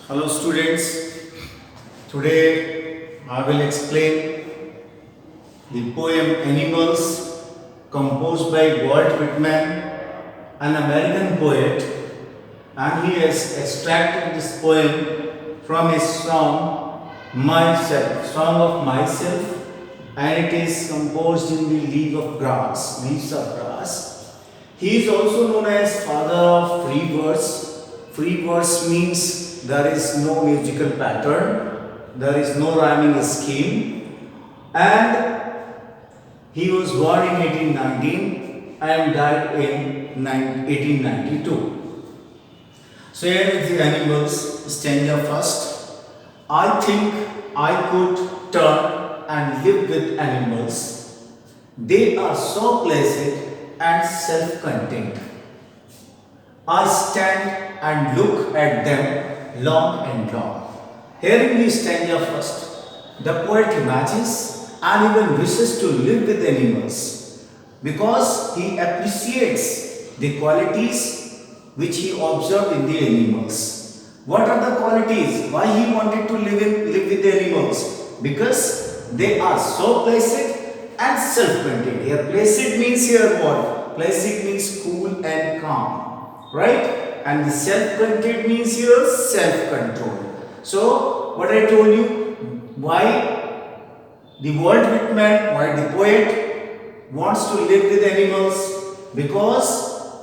Hello students, today I will explain the poem Animals composed by Walt Whitman, an American poet, and he has extracted this poem from his song Myself, Song of Myself, and it is composed in the leaves of grass. He is also known as father of free verse. Free verse means there is no musical pattern, there is no rhyming scheme, and he was born in 1819 and died in 1892. So here is the animals stanza first. I think I could turn and live with animals. They are so placid and self-contained. I stand and look at them long and long. Here in the stanza first, the poet imagines and even wishes to live with animals because he appreciates the qualities which he observed in the animals. What are the qualities? Why he wanted to live with the animals? Because they are so placid and self-contained. Here placid means here what? Placid means cool and calm, right? And the self-contained means here self-control. So what I told you, why the Walt Whitman, why the poet wants to live with animals? Because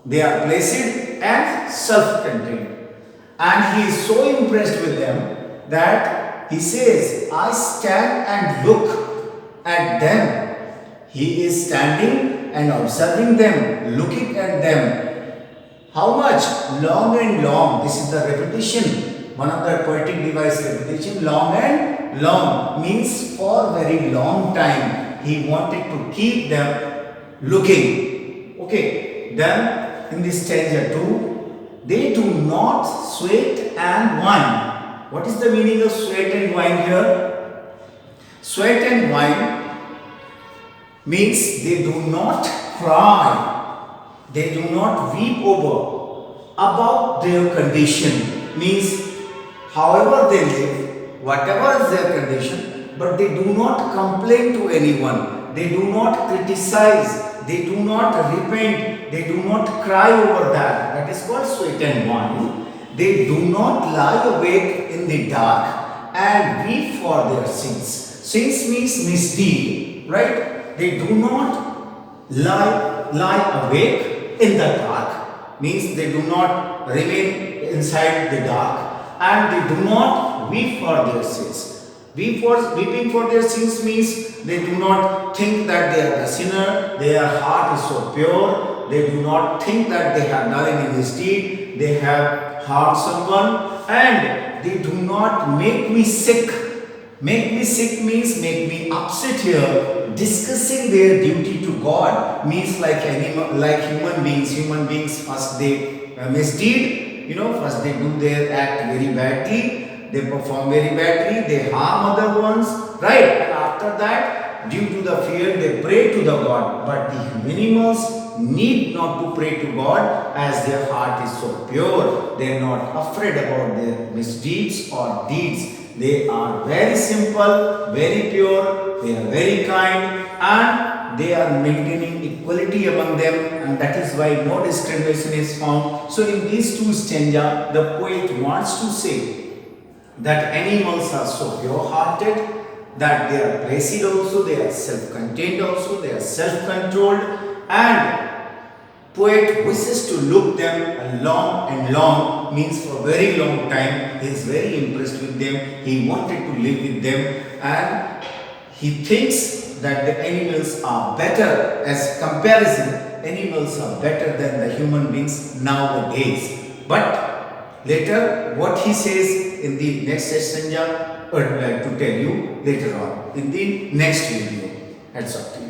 they are placid and self-contained. And he is so impressed with them that he says, I stand and look at them. He is standing and observing them, looking at them. How much? Long and long. This is the repetition. One of the poetic device repetition. Long and long means for very long time. He wanted to keep them looking. Okay. Then in this stanza 2, they do not sweat and whine. What is the meaning of sweat and whine here? Sweat and whine means they do not cry. They do not weep over about their condition. Means however they live, whatever is their condition, but they do not complain to anyone. They do not criticize. They do not repent. They do not cry over that. That is called sweat and whine. They do not lie awake in the dark and weep for their sins. Sins means misdeed, right? They do not lie awake in the dark, means they do not remain inside the dark, and they do not weep for their sins. Weeping for their sins means they do not think that they are a sinner, their heart is so pure, they do not think that they have done any misdeed, they have harmed someone, and they do not make me sick. Make me sick means make me upset here. Discussing their duty to God means like human beings. Human beings first they misdeed. First they do their act very badly. They perform very badly. They harm other ones, right? And after that, due to the fear, they pray to the God. But the animals need not to pray to God as their heart is so pure. They are not afraid about their misdeeds or deeds. They are very simple, very pure, they are very kind, and they are maintaining equality among them, and that is why no discrimination is found. So in these two stanzas, the poet wants to say that animals are so pure-hearted, that they are placid also, they are self-contained also, they are self-controlled, and poet wishes to look them long and long, means for very long time. He is very impressed with them. He wanted to live with them, and he thinks that the animals are better as comparison. Animals are better than the human beings nowadays. But later, what he says in the next session, I would like to tell you later on in the next video. Heads up to you.